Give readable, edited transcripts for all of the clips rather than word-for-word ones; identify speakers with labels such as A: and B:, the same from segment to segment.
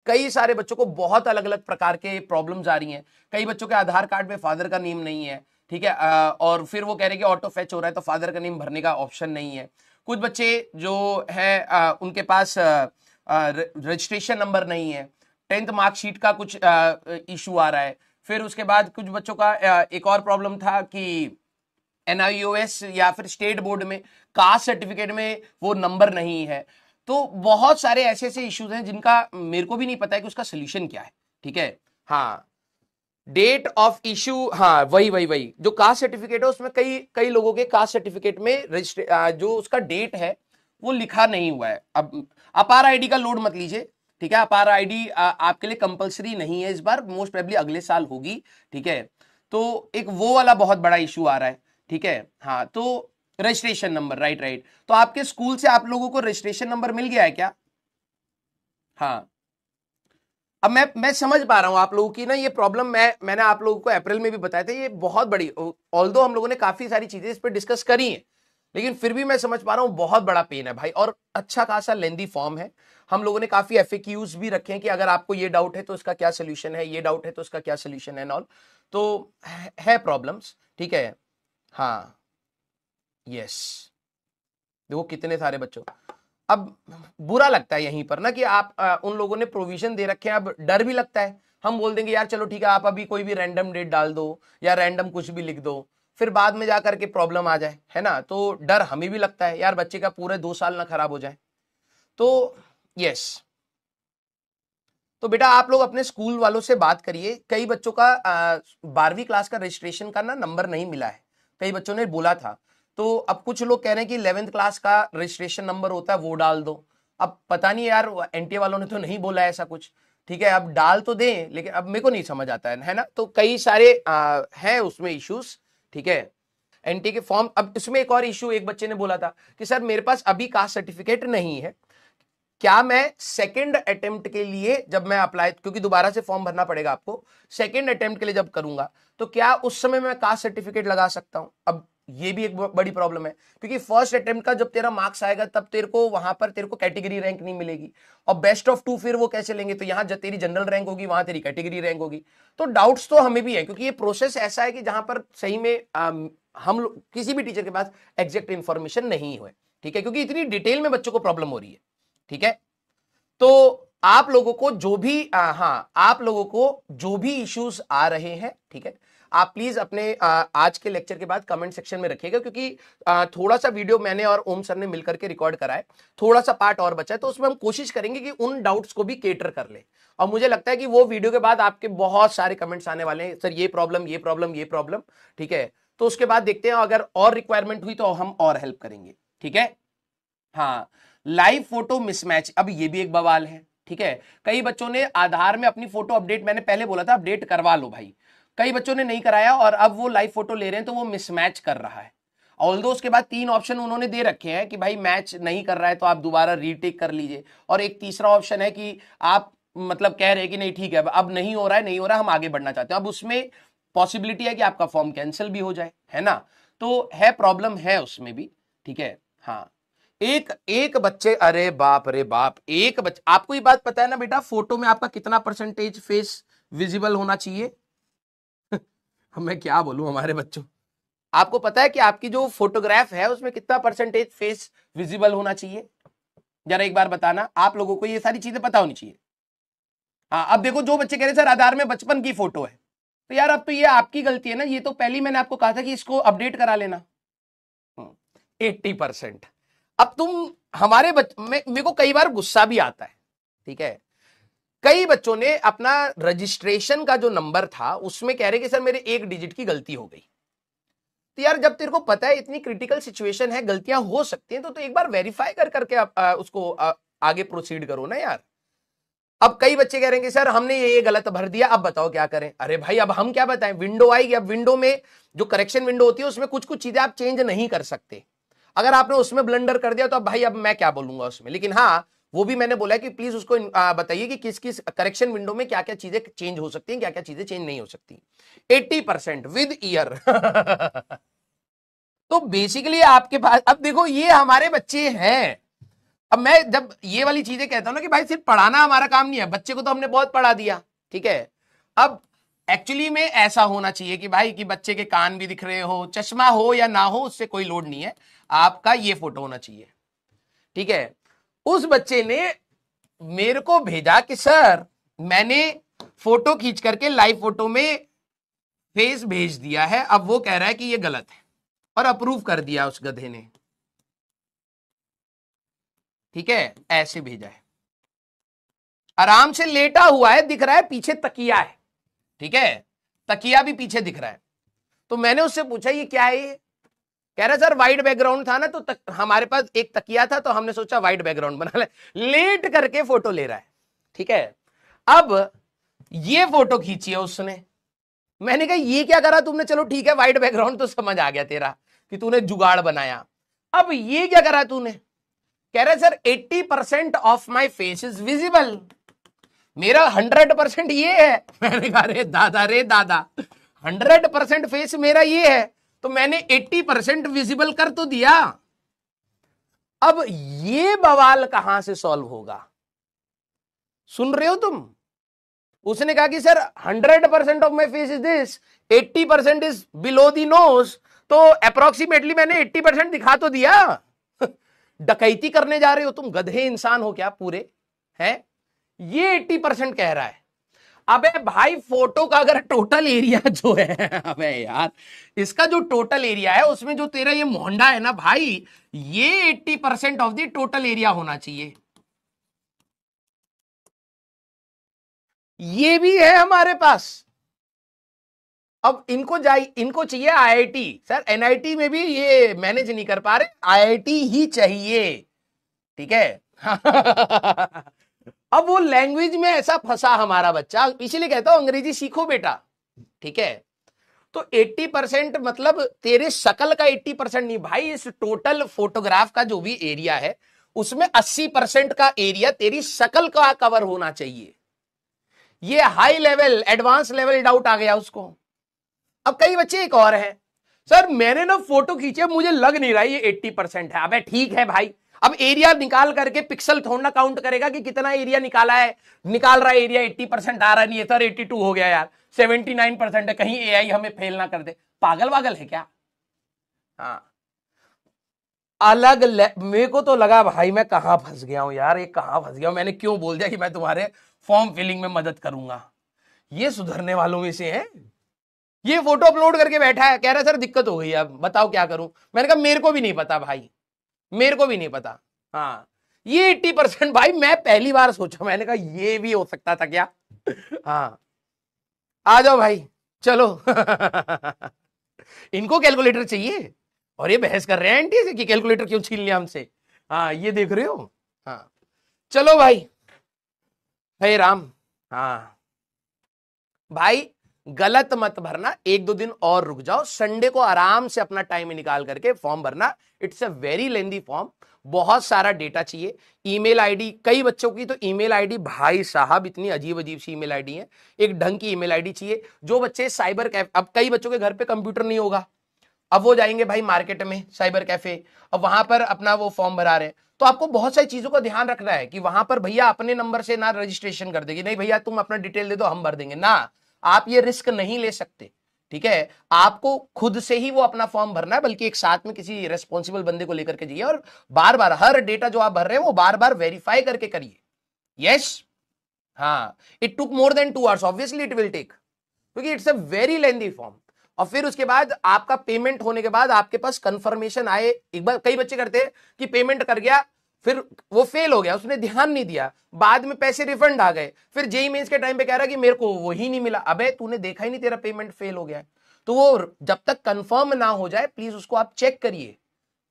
A: कई सारे बच्चों को बहुत अलग अलग प्रकार के प्रॉब्लम्स आ रही हैं। कई बच्चों के आधार कार्ड में फादर का नेम नहीं है, ठीक है, और फिर वो कह रहे हैं कि ऑटो फैच हो रहा है तो फादर का नेम भरने का ऑप्शन नहीं है। कुछ बच्चे जो है उनके पास रजिस्ट्रेशन नंबर नहीं है। 10th मार्कशीट का कुछ इशू आ रहा है। फिर उसके बाद कुछ बच्चों का एक और प्रॉब्लम था कि NIOS या फिर स्टेट बोर्ड में कास्ट सर्टिफिकेट में वो नंबर नहीं है। तो बहुत सारे ऐसे ऐसे इश्यूज हैं जिनका मेरे को भी नहीं पता है कि उसका सोल्यूशन क्या है, ठीक है। हाँ, डेट ऑफ इशू, हाँ वही वही वही जो कास्ट सर्टिफिकेट है उसमें कई कई लोगों के कास्ट सर्टिफिकेट में जो उसका डेट है वो लिखा नहीं हुआ है। अब अपार आईडी का लोड मत लीजिए, ठीक है। अपार आईडी आपके लिए कंपलसरी नहीं है इस बार, मोस्ट प्रोबेबली अगले साल होगी, ठीक है। तो एक वो वाला बहुत बड़ा इशू आ रहा है, ठीक है। हाँ, तो रजिस्ट्रेशन नंबर, राइट राइट। तो आपके स्कूल से आप लोगों को रजिस्ट्रेशन नंबर मिल गया है क्या? हाँ, अब मैं समझ पा रहा हूं आप लोगों की ना ये प्रॉब्लम। मैंने आप लोगों को अप्रैल में भी बताया था, ये बहुत बड़ी, ऑल्दो हम लोगों ने काफी सारी चीजें इस पर डिस्कस करी हैं, लेकिन फिर भी मैं समझ पा रहा हूं बहुत बड़ा पेन है भाई, और अच्छा खासा लेंदी फॉर्म है। हम लोगों ने काफी FAQs भी रखे हैं कि अगर आपको ये डाउट है तो इसका क्या सोल्यूशन है, ये डाउट है तो इसका क्या सोल्यूशन है, ऑल। तो है प्रॉब्लम्स, ठीक है। हाँ, यस, देखो कितने सारे बच्चों। अब बुरा लगता है यहीं पर ना कि आप उन लोगों ने प्रोविजन दे रखे हैं, अब डर भी लगता है। हम बोल देंगे यार चलो ठीक है, आप अभी कोई भी रैंडम डेट डाल दो या रैंडम कुछ भी लिख दो, फिर बाद में जाकर के प्रॉब्लम आ जाए, है ना। तो डर हमें भी लगता है यार बच्चे का पूरे 2 साल ना खराब हो जाए। तो यस, तो बेटा आप लोग अपने स्कूल वालों से बात करिए। कई बच्चों का 12वीं क्लास का रजिस्ट्रेशन का ना नंबर नहीं मिला है, कई बच्चों ने बोला था। तो अब कुछ लोग कह रहे हैं कि 11th क्लास का रजिस्ट्रेशन नंबर होता है वो डाल दो। अब पता नहीं यार, NTA वालों ने तो नहीं बोला ऐसा कुछ, ठीक है। अब डाल तो दें, लेकिन अब मेरे को नहीं समझ आता है ना। तो कई सारे हैं उसमें इश्यूज, ठीक है। NTA के फॉर्म, अब इसमें एक और इशू, एक बच्चे ने बोला था कि सर मेरे पास अभी कास्ट सर्टिफिकेट नहीं है, क्या मैं सेकंड अटेम्प्ट के लिए जब मैं अप्लाई, क्योंकि दोबारा से फॉर्म भरना पड़ेगा आपको, सेकंड अटेम्प्ट के लिए जब करूंगा तो क्या उस समय मैं कास्ट सर्टिफिकेट लगा सकता हूं? अब ये भी एक बड़ी प्रॉब्लम है, क्योंकि फर्स्ट अटेम्प्ट का जब तेरा मार्क्स आएगा तब तेरे को वहां पर तेरे को कैटेगरी रैंक नहीं मिलेगी, और बेस्ट ऑफ 2 फिर वो कैसे लेंगे? तो यहां जब तेरी जनरल रैंक होगी वहां तेरी कैटेगरी रैंक होगी। तो डाउट्स तो हमें भी है, क्योंकि ये प्रोसेस ऐसा है कि जहां पर सही में हम लोग किसी भी टीचर के पास एग्जैक्ट इंफॉर्मेशन नहीं हुए, ठीक है, क्योंकि इतनी डिटेल में बच्चों को प्रॉब्लम हो रही है, ठीक है। तो आप लोगों को जो भी हाँ, आप लोगों को जो भी इश्यूज आ रहे हैं, ठीक है, आप प्लीज अपने आज के लेक्चर के बाद कमेंट सेक्शन में रखिएगा, क्योंकि थोड़ा सा वीडियो मैंने और ओम सर ने मिलकर के रिकॉर्ड करा है, थोड़ा सा पार्ट और बचा है, तो उसमें हम कोशिश करेंगे कि उन डाउट्स को भी केटर कर ले। और मुझे लगता है कि वो वीडियो के बाद आपके बहुत सारे कमेंट्स आने वाले हैं, सर ये प्रॉब्लम, ये प्रॉब्लम, ये प्रॉब्लम, ठीक है। तो उसके बाद देखते हैं, अगर और रिक्वायरमेंट हुई तो हम और हेल्प करेंगे, ठीक है। हाँ, लाइव फोटो मिसमैच, अब ये भी एक बवाल है, ठीक है। कई बच्चों ने आधार में अपनी फोटो अपडेट, मैंने पहले बोला था अपडेट करवा लो भाई, कई बच्चों ने नहीं कराया और अब वो लाइव फोटो ले रहे हैं तो वो मिसमैच कर रहा है। ऑल्दो उसके बाद 3 ऑप्शन उन्होंने दे रखे हैं कि भाई मैच नहीं कर रहा है तो आप दोबारा रीटेक कर लीजिए, और एक तीसरा ऑप्शन है कि आप मतलब कह रहे हैं कि नहीं ठीक है अब नहीं हो रहा है, नहीं हो रहा है, हम आगे बढ़ना चाहते हैं। अब उसमें पॉसिबिलिटी है कि आपका फॉर्म कैंसिल भी हो जाए, है ना। तो है, प्रॉब्लम है उसमें भी, ठीक है। हाँ, एक एक बच्चे, अरे बाप रे बाप, एक बच्चे, आपको ये बात पता है ना बेटा, फोटो में आपका कितना परसेंटेज फेस विजिबल होना चाहिए? अब मैं क्या बोलूं हमारे बच्चों, आपको पता है कि आपकी जो फोटोग्राफ है उसमें कितना परसेंटेज फेस विजिबल होना चाहिए? जरा एक बार बताना, आप लोगों को ये सारी चीजें पता होनी चाहिए। हाँ, अब देखो जो बच्चे कह रहे हैं सर आधार में बचपन की फोटो है, तो यार अब तो ये आपकी गलती है ना, ये तो पहले ही मैंने आपको कहा था कि इसको अपडेट करा लेना। 80%। अब तुम हमारे मेरे को कई बार गुस्सा भी आता है, ठीक है। कई बच्चों ने अपना रजिस्ट्रेशन का जो नंबर था उसमें कह रहे कि सर मेरे 1 डिजिट की गलती हो गई। तो यार जब तेरे को पता है इतनी क्रिटिकल सिचुएशन है, गलतियां हो सकती हैं, तो एक बार वेरीफाई कर करके उसको आगे प्रोसीड करो ना यार। अब कई बच्चे कह रहे हैं कि सर हमने ये गलत भर दिया, अब बताओ क्या करें? अरे भाई अब हम क्या बताएं, विंडो आएगी, अब विंडो में जो करेक्शन विंडो होती है उसमें कुछ कुछ चीजें आप चेंज नहीं कर सकते। अगर आपने उसमें ब्लंडर कर दिया तो अब भाई अब मैं क्या बोलूंगा उसमें। लेकिन हाँ, वो भी मैंने बोला है कि प्लीज उसको बताइए कि किस किस करेक्शन विंडो में क्या क्या चीजें चेंज हो सकती हैं, क्या क्या चीजें चेंज नहीं हो सकती। 80% विद ईयर। तो बेसिकली आपके पास, अब देखो ये हमारे बच्चे हैं, अब मैं जब ये वाली चीजें कहता हूं ना कि भाई सिर्फ पढ़ाना हमारा काम नहीं है, बच्चे को तो हमने बहुत पढ़ा दिया, ठीक है, अब एक्चुअली में ऐसा होना चाहिए कि भाई कि बच्चे के कान भी दिख रहे हो, चश्मा हो या ना हो उससे कोई लोड नहीं है, आपका ये फोटो होना चाहिए, ठीक है। उस बच्चे ने मेरे को भेजा कि सर मैंने फोटो खींच करके लाइव फोटो में फेस भेज दिया है, अब वो कह रहा है कि ये गलत है, और अप्रूव कर दिया उस गधे ने, ठीक है, ऐसे भेजा है, आराम से लेटा हुआ है, दिख रहा है पीछे तकिया है, ठीक है, तकिया भी पीछे दिख रहा है। तो मैंने उससे पूछा ये क्या है, ये कह रहा सर वाइट बैकग्राउंड था ना, तो हमारे पास एक तकिया था तो हमने सोचा वाइट बैकग्राउंड बना ले, लेट करके फोटो ले रहा है, ठीक है। अब ये फोटो खींची है उसने, मैंने कहा ये क्या करा तुमने, चलो ठीक है वाइट बैकग्राउंड तो समझ आ गया तेरा कि तूने जुगाड़ बनाया, अब ये क्या करा तूने, कह रहा sir 80% of my face is visible, मेरा 100% ये है। मैंने कहा रे दादा 100% फेस मेरा ये है, तो मैंने 80% विजिबल कर तो दिया, अब ये बवाल कहां से सॉल्व होगा, सुन रहे हो तुम। उसने कहा कि sir 100% of my face is this, 80% is below the nose, तो अप्रोक्सीमेटली मैंने 80% दिखा तो दिया। डकैती करने जा रहे हो तुम, गधे इंसान हो क्या पूरे हैं, ये 80% कह रहा है। अबे भाई फोटो का अगर टोटल एरिया जो है, अबे यार इसका जो टोटल एरिया है उसमें जो तेरा ये मोहंडा है ना भाई, ये 80% ऑफ द टोटल एरिया होना चाहिए, ये भी है हमारे पास। अब इनको चाहिए आईआईटी, सर एनआईटी में भी ये मैनेज नहीं कर पा रहे, आईआईटी ही चाहिए, ठीक है। अब वो लैंग्वेज में ऐसा फंसा हमारा बच्चा, इसीलिए कहता हूं अंग्रेजी सीखो बेटा, ठीक है। तो 80% मतलब तेरे शकल का 80% नहीं भाई, इस टोटल फोटोग्राफ का जो भी एरिया है उसमें 80% का एरिया तेरी शकल का कवर होना चाहिए। ये high level advance level doubt आ गया उसको। अब कई बच्चे एक और हैं, सर मैंने ना फोटो खींचे मुझे लग नहीं रहा ये 80% है। अबे ठीक है भाई, अब एरिया निकाल करके पिक्सल थोड़ा ना काउंट करेगा कि कितना एरिया निकाला है, निकाल रहा है एरिया 80% आ रहा नहीं है, सर 82 हो गया यार, 79% है, कहीं एआई हमें फेल ना कर दे, पागल वागल है क्या। हाँ अलग मेरे को तो लगा भाई मैं कहां फंस गया हूं यार, ये कहां फंस गया हूं, मैंने क्यों बोल दिया कि मैं तुम्हारे फॉर्म फिलिंग में मदद करूंगा। ये सुधरने वालों में से है, ये फोटो अपलोड करके बैठा है, कह रहा है सर दिक्कत हो गई, अब बताओ क्या करूं। मैंने कहा मेरे को भी नहीं पता भाई, मेरे को भी नहीं पता। हाँ ये 80% भाई मैं पहली बार सोचा, मैंने कहा ये भी हो सकता था क्या। हाँ आ जाओ भाई चलो। इनको कैलकुलेटर चाहिए और ये बहस कर रहे हैं एंटी से कि कैलकुलेटर क्यों छीन लिया हमसे। हाँ ये देख रहे हो। हाँ चलो भाई, हे राम। हाँ भाई गलत मत भरना, एक दो दिन और रुक जाओ, संडे को आराम से अपना टाइम निकाल करके फॉर्म भरना। It's a very lengthy form, बहुत सारा डेटा चाहिए, ईमेल आईडी, कई बच्चों की तो ईमेल आईडी भाई साहब इतनी अजीब अजीब सी ईमेल आईडी है, एक ढंग की ईमेल आईडी चाहिए। जो बच्चे साइबर कैफे, अब कई बच्चों के घर पे कंप्यूटर नहीं होगा, अब वो जाएंगे भाई मार्केट में साइबर कैफे, अब वहां पर अपना वो फॉर्म भरा रहे हैं, तो आपको बहुत सारी चीजों का ध्यान रखना है कि वहां पर भैया अपने नंबर से ना रजिस्ट्रेशन कर देगी, नहीं भैया तुम अपना डिटेल दे दो हम भर देंगे ना, आप ये रिस्क नहीं ले सकते, ठीक है। आपको खुद से ही वो अपना फॉर्म भरना है, बल्कि एक साथ में किसी रेस्पॉन्सिबल बंदे को लेकर के जाइए, और बार बार हर डेटा जो आप भर रहे हैं वो बार बार वेरीफाई करके करिए। यस हाँ, it took more than 2 hours, obviously it will take, क्योंकि it's a very lengthy form. और फिर उसके बाद आपका पेमेंट होने के बाद आपके पास कंफर्मेशन आए, एक बार कई बच्चे करते हैं कि पेमेंट कर गया फिर वो फेल हो गया, उसने ध्यान नहीं दिया, बाद में पैसे रिफंड आ गए, फिर जेई मेंस के टाइम पे कह रहा कि मेरे को वही नहीं मिला। अबे तूने देखा ही नहीं तेरा पेमेंट फेल हो गया है। तो वो जब तक कंफर्म ना हो जाए प्लीज उसको आप चेक करिए,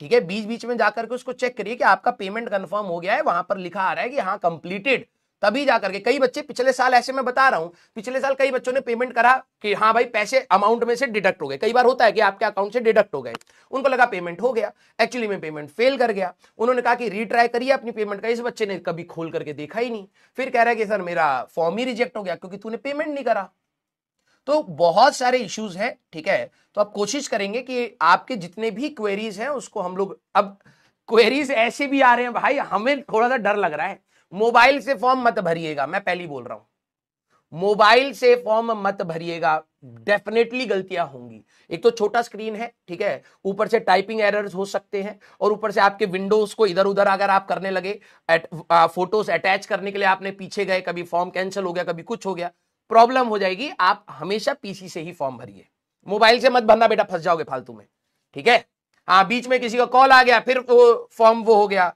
A: ठीक है, बीच बीच में जाकर के उसको चेक करिए कि आपका पेमेंट कंफर्म हो गया है, वहां पर लिखा आ रहा है कि हाँ कंप्लीटेड, तभी जाकर के। कई बच्चे पिछले साल ऐसे मैं बता रहा हूं, पिछले साल कई बच्चों ने पेमेंट करा कि हाँ भाई पैसे अमाउंट में से डिडक्ट हो गए, कई बार होता है कि आपके अकाउंट से डिडक्ट हो गए, उनको लगा पेमेंट हो गया, एक्चुअली में पेमेंट फेल कर गया। उन्होंने कहा कि रीट्राई करिए अपनी पेमेंट का, इस बच्चे ने कभी खोल करके देखा ही नहीं, फिर कह रहा है कि सर मेरा फॉर्म ही रिजेक्ट हो गया क्योंकि तूने पेमेंट नहीं करा। तो बहुत सारे इश्यूज हैं, ठीक है। तो आप कोशिश करेंगे कि आपके जितने भी क्वेरीज हैं उसको हम लोग, अब क्वेरीज ऐसे भी आ रहे हैं भाई, हमें थोड़ा सा डर लग रहा है। मोबाइल से फॉर्म मत भरिएगा, मैं पहले बोल रहा हूं, मोबाइल से फॉर्म मत भरिएगा, डेफिनेटली गलतियां होंगी। एक तो छोटा स्क्रीन है, ठीक है, ऊपर से टाइपिंग एरर्स हो सकते हैं, और ऊपर से आपके विंडोज को इधर उधर अगर आप करने लगे, फोटोज अटैच करने के लिए आपने पीछे गए, कभी फॉर्म कैंसिल हो गया, कभी कुछ हो गया, प्रॉब्लम हो जाएगी। आप हमेशा पीसी से ही फॉर्म भरिए, मोबाइल से मत भरना बेटा, फंस जाओगे फालतू में, ठीक है। हाँ, बीच में किसी का कॉल आ गया, फिर वो फॉर्म वो हो गया,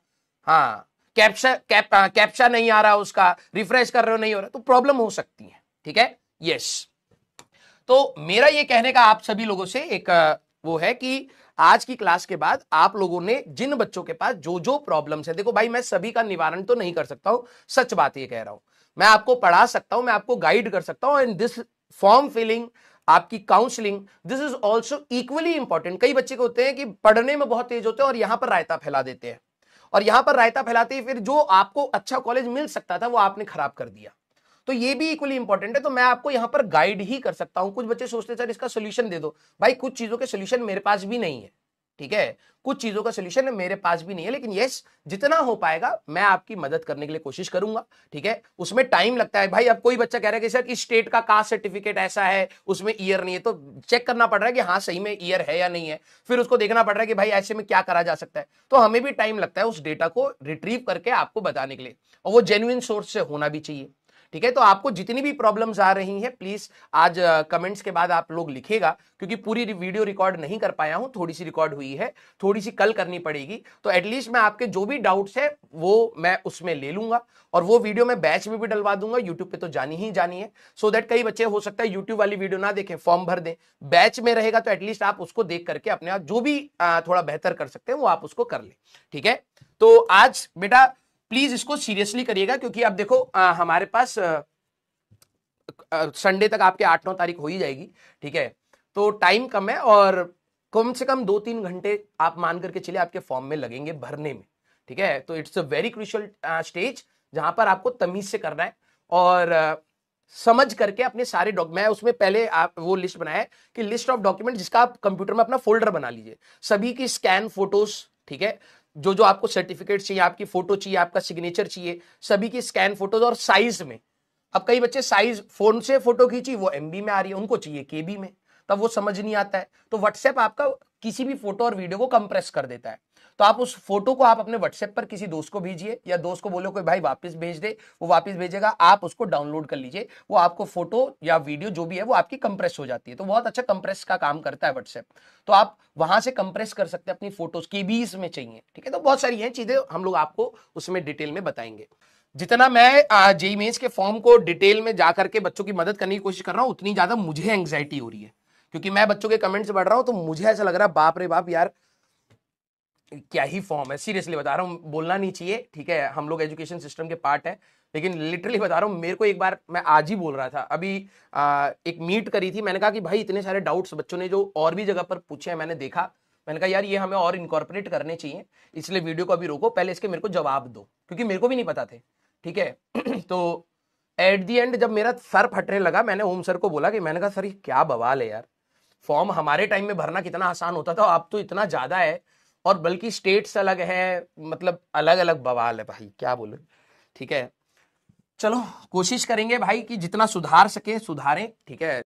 A: हाँ, कैप्चा नहीं आ रहा, उसका रिफ्रेश कर रहे हो नहीं हो रहा, तो प्रॉब्लम हो सकती है, ठीक है। यस, तो मेरा ये कहने का आप सभी लोगों से एक वो है कि आज की क्लास के बाद आप लोगों ने जिन बच्चों के पास जो जो प्रॉब्लम्स है, देखो भाई मैं सभी का निवारण तो नहीं कर सकता हूं, सच बात ये कह रहा हूं, मैं आपको पढ़ा सकता हूं, मैं आपको गाइड कर सकता हूं, एंड दिस फॉर्म फिलिंग, आपकी counselling, this is also equally important. कई बच्चे को होते हैं कि पढ़ने में बहुत तेज होते हैं और यहां पर रायता फैला देते हैं, और यहां पर रायता फैलाते ही फिर जो आपको अच्छा कॉलेज मिल सकता था वो आपने खराब कर दिया, तो ये भी इक्वली इंपॉर्टेंट है। तो मैं आपको यहां पर गाइड ही कर सकता हूं। कुछ बच्चे सोचते सर इसका सोल्यूशन दे दो, भाई कुछ चीजों के सोल्यूशन मेरे पास भी नहीं है, ठीक है, कुछ चीजों का सोल्यूशन मेरे पास भी नहीं है, लेकिन यस जितना हो पाएगा मैं आपकी मदद करने के लिए कोशिश करूंगा, ठीक है। उसमें टाइम लगता है भाई, अब कोई बच्चा कह रहा है कि सर इस स्टेट का कास्ट सर्टिफिकेट ऐसा है, उसमें ईयर नहीं है, तो चेक करना पड़ रहा है कि हाँ सही में ईयर है या नहीं है, फिर उसको देखना पड़ रहा है कि भाई ऐसे में क्या करा जा सकता है, तो हमें भी टाइम लगता है उस डेटा को रिट्रीव करके आपको बताने के लिए, और वो जेन्युइन सोर्स से होना भी चाहिए, ठीक है। तो आपको जितनी भी प्रॉब्लम्स आ रही हैं प्लीज आज कमेंट्स के बाद आप लोग लिखेगा, क्योंकि पूरी वीडियो रिकॉर्ड नहीं कर पाया हूं, थोड़ी सी रिकॉर्ड हुई है, थोड़ी सी कल करनी पड़ेगी, तो एटलीस्ट मैं आपके जो भी डाउट्स है वो मैं उसमें ले लूंगा, और वो वीडियो मैं बैच में भी डलवा दूंगा, यूट्यूब पे तो जानी ही जानी है, सो दैट कई बच्चे हो सकता है यूट्यूब वाली वीडियो ना देखें, फॉर्म भर दें, बैच में रहेगा तो एटलीस्ट आप उसको देख करके अपने आप जो भी थोड़ा बेहतर कर सकते हैं वो आप उसको कर ले, ठीक है। तो आज बेटा प्लीज इसको सीरियसली करिएगा, क्योंकि अब देखो हमारे पास संडे तक आपके 8-9 तारीख हो ही जाएगी, ठीक है, तो टाइम कम है, और कम से कम 2-3 घंटे आप मान करके चलिए आपके फॉर्म में लगेंगे भरने में, ठीक है। तो it's a very crucial stage जहां पर आपको तमीज से करना है, और समझ करके अपने सारे मैं उसमें पहले आप वो लिस्ट बनाया है कि लिस्ट ऑफ डॉक्यूमेंट, जिसका आप कंप्यूटर में अपना फोल्डर बना लीजिए, सभी की स्कैन फोटोज, ठीक है, जो जो आपको सर्टिफिकेट चाहिए, आपकी फोटो चाहिए, आपका सिग्नेचर चाहिए, सभी की स्कैन फोटोज और साइज में। अब कई बच्चे साइज फोन से फोटो खींची वो एमबी में आ रही है, उनको चाहिए केबी में, तब वो समझ नहीं आता है, तो व्हाट्सएप आपका किसी भी फोटो और वीडियो को कंप्रेस कर देता है, तो आप उस फोटो को आप अपने व्हाट्सएप पर किसी दोस्त को भेजिए, या दोस्त को बोलो कि भाई वापस भेज दे, वो वापस भेजेगा, आप उसको डाउनलोड कर लीजिए, वो आपको फोटो या वीडियो जो भी है वो आपकी कंप्रेस हो जाती है, तो बहुत अच्छा कंप्रेस का काम करता है व्हाट्सएप, तो आप वहां से कंप्रेस कर सकते हैं अपनी फोटोज, केबीज में चाहिए, ठीक है। तो बहुत सारी हैं चीजें, हम लोग आपको उसमें डिटेल में बताएंगे। जितना मैं जेईई मेंस के फॉर्म को डिटेल में जाकर के बच्चों की मदद करने की कोशिश कर रहा हूं, उतनी ज्यादा मुझे एंग्जाइटी हो रही है, क्योंकि मैं बच्चों के कमेंट्स पढ़ रहा हूं तो मुझे ऐसा लग रहा है बाप रे बाप यार क्या ही फॉर्म है, सीरियसली बता रहा हूं, बोलना नहीं चाहिए, ठीक है, हम लोग एजुकेशन सिस्टम के पार्ट है, लेकिन लिटरली बता रहा हूं, मेरे को एक बार, मैं आज ही बोल रहा था, अभी एक मीट करी थी, मैंने कहा कि भाई इतने सारे डाउट्स बच्चों ने जो और भी जगह पर पूछे हैं, मैंने देखा, मैंने कहा यार ये हमें और इनकॉर्पोरेट करने चाहिए, इसलिए वीडियो को अभी रोको, पहले इसके मेरे को जवाब दो, क्योंकि मेरे को भी नहीं पता थे, ठीक है। तो एट दी एंड जब मेरा सर फटने लगा, मैंने ओम सर को बोला कि मैंने कहा सर ये क्या बवाल है यार, फॉर्म हमारे टाइम में भरना कितना आसान होता था, अब तो इतना ज्यादा है, और बल्कि स्टेट्स अलग है, मतलब अलग अलग बवाल है भाई, क्या बोलूं, ठीक है। चलो कोशिश करेंगे भाई कि जितना सुधार सके सुधारें, ठीक है।